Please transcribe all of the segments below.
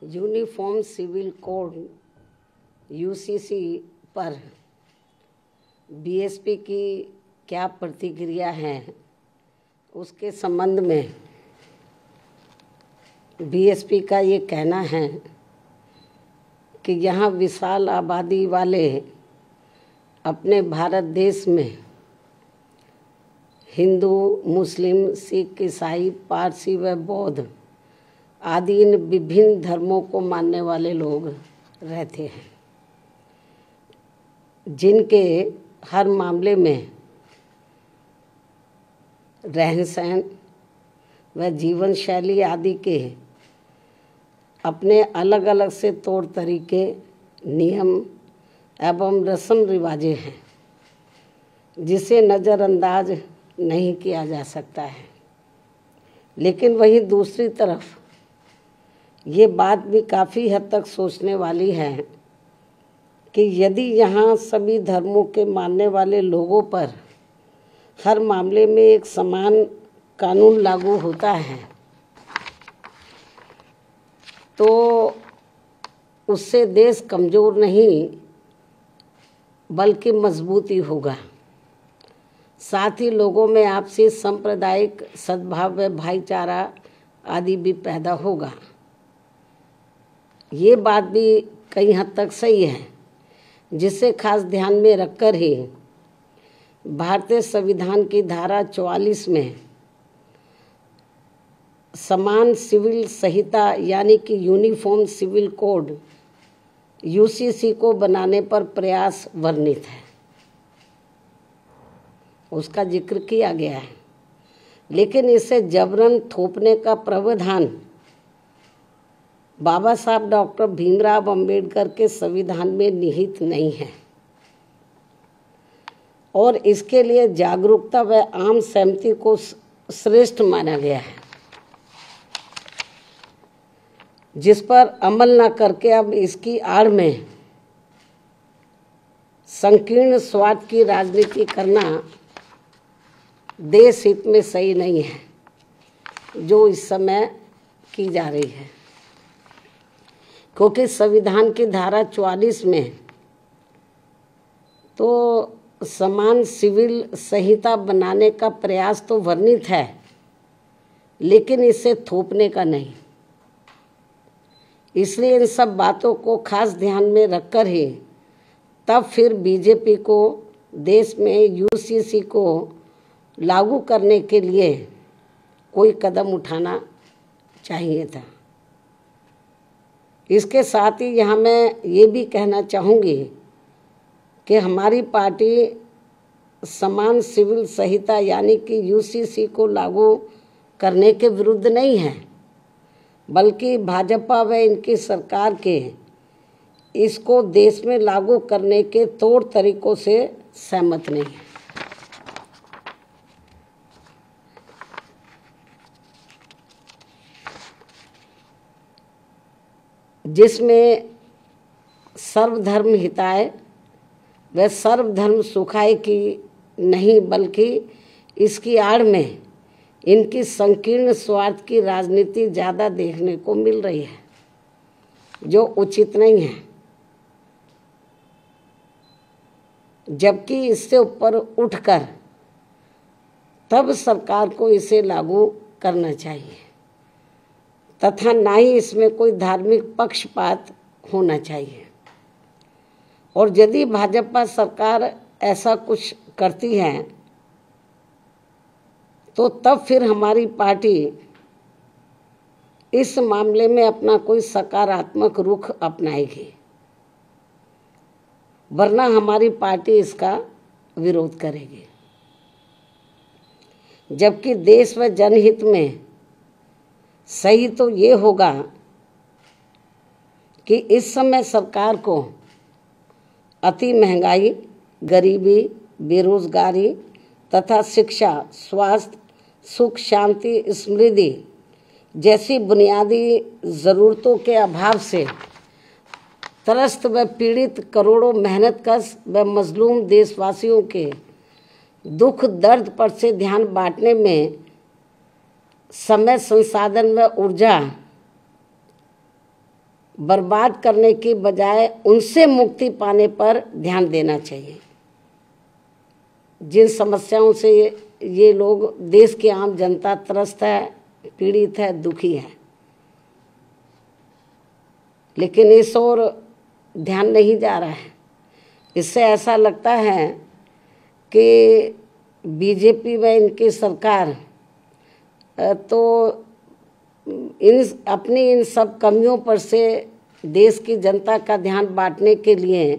Uniform civil code UCC पर BSP की क्या प्रतिक्रिया है, उसके संबंध में बीएसपी का ये कहना है कि यहाँ विशाल आबादी वाले अपने भारत देश में हिंदू, मुस्लिम, सिख, ईसाई, पारसी व बौद्ध आदि इन विभिन्न धर्मों को मानने वाले लोग रहते हैं, जिनके हर मामले में रहन सहन व जीवन शैली आदि के अपने अलग अलग से तौर तरीके, नियम एवं रस्म रिवाजें हैं, जिसे नज़रअंदाज नहीं किया जा सकता है। लेकिन वहीं दूसरी तरफ ये बात भी काफ़ी हद तक सोचने वाली है कि यदि यहाँ सभी धर्मों के मानने वाले लोगों पर हर मामले में एक समान कानून लागू होता है तो उससे देश कमज़ोर नहीं बल्कि मजबूत ही होगा। साथ ही लोगों में आपसी सांप्रदायिक सद्भाव व भाईचारा आदि भी पैदा होगा। ये बात भी कई हद तक सही है, जिसे खास ध्यान में रखकर ही भारतीय संविधान की धारा 44 में समान सिविल संहिता यानी कि यूनिफॉर्म सिविल कोड यूसीसी को बनाने पर प्रयास वर्णित है, उसका जिक्र किया गया है। लेकिन इसे जबरन थोपने का प्रावधान बाबा साहब डॉक्टर भीमराव अंबेडकर के संविधान में निहित नहीं है और इसके लिए जागरूकता व आम सहमति को श्रेष्ठ माना गया है, जिस पर अमल न करके अब इसकी आड़ में संकीर्ण स्वार्थ की राजनीति करना देश हित में सही नहीं है, जो इस समय की जा रही है। क्योंकि संविधान की धारा 44 में तो समान सिविल संहिता बनाने का प्रयास तो वर्णित है, लेकिन इसे थोपने का नहीं। इसलिए इन सब बातों को खास ध्यान में रखकर ही तब फिर बीजेपी को देश में यूसीसी को लागू करने के लिए कोई कदम उठाना चाहिए था। इसके साथ ही यहाँ मैं ये भी कहना चाहूँगी कि हमारी पार्टी समान सिविल संहिता यानी कि यूसीसी को लागू करने के विरुद्ध नहीं है, बल्कि भाजपा व इनकी सरकार के इसको देश में लागू करने के तौर तरीकों से सहमत नहीं है। जिसमें सर्वधर्म हिताय व सर्वधर्म सुखाय की नहीं, बल्कि इसकी आड़ में इनकी संकीर्ण स्वार्थ की राजनीति ज़्यादा देखने को मिल रही है, जो उचित नहीं है। जबकि इससे ऊपर उठकर तब सरकार को इसे लागू करना चाहिए तथा ना ही इसमें कोई धार्मिक पक्षपात होना चाहिए। और यदि भाजपा सरकार ऐसा कुछ करती है तो तब फिर हमारी पार्टी इस मामले में अपना कोई सकारात्मक रुख अपनाएगी, वरना हमारी पार्टी इसका विरोध करेगी। जबकि देश व जनहित में सही तो ये होगा कि इस समय सरकार को अति महंगाई, गरीबी, बेरोजगारी तथा शिक्षा, स्वास्थ्य, सुख, शांति, समृद्धि जैसी बुनियादी ज़रूरतों के अभाव से त्रस्त व पीड़ित करोड़ों मेहनतकश व मजलूम देशवासियों के दुख दर्द पर से ध्यान बांटने में समय, संसाधन व ऊर्जा बर्बाद करने की बजाय उनसे मुक्ति पाने पर ध्यान देना चाहिए। जिन समस्याओं से ये लोग, देश की आम जनता त्रस्त है, पीड़ित है, दुखी है, लेकिन इस ओर ध्यान नहीं जा रहा है। इससे ऐसा लगता है कि बीजेपी व इनकी सरकार तो इन सब कमियों पर से देश की जनता का ध्यान बांटने के लिए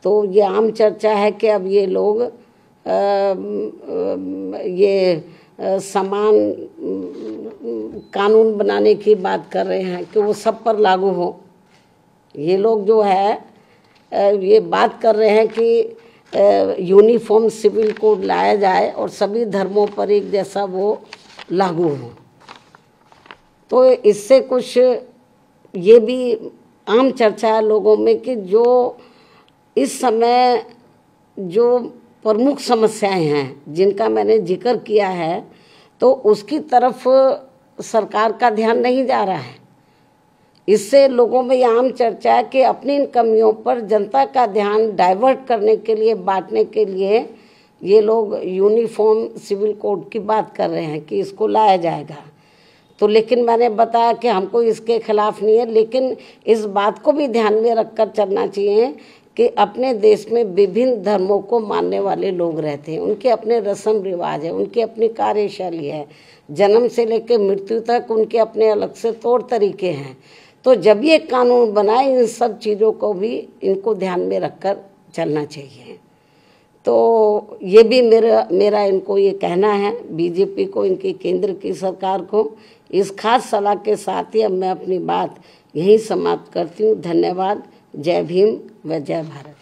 तो ये आम चर्चा है कि अब ये लोग समान कानून बनाने की बात कर रहे हैं कि वो सब पर लागू हो। ये लोग जो है ये बात कर रहे हैं कि यूनिफॉर्म सिविल कोड लाया जाए और सभी धर्मों पर एक जैसा वो लागू हो। तो इससे कुछ ये भी आम चर्चा है लोगों में कि जो इस समय जो प्रमुख समस्याएं हैं जिनका मैंने जिक्र किया है, तो उसकी तरफ सरकार का ध्यान नहीं जा रहा है। इससे लोगों में ये आम चर्चा है कि अपनी इन कमियों पर जनता का ध्यान डाइवर्ट करने के लिए, बांटने के लिए ये लोग यूनिफॉर्म सिविल कोड की बात कर रहे हैं कि इसको लाया जाएगा। तो लेकिन मैंने बताया कि हमको इसके खिलाफ नहीं है, लेकिन इस बात को भी ध्यान में रखकर चलना चाहिए कि अपने देश में विभिन्न धर्मों को मानने वाले लोग रहते हैं, उनके अपने रस्म रिवाज है, उनकी अपनी कार्यशैली है, जन्म से लेकर मृत्यु तक उनके अपने अलग से तौर तरीके हैं। तो जब ये कानून बनाए, इन सब चीज़ों को भी इनको ध्यान में रखकर चलना चाहिए। तो ये भी मेरा इनको ये कहना है, बीजेपी को, इनकी केंद्र की सरकार को। इस खास सलाह के साथ ही अब मैं अपनी बात यहीं समाप्त करती हूँ। धन्यवाद। जय भीम व जय भारत।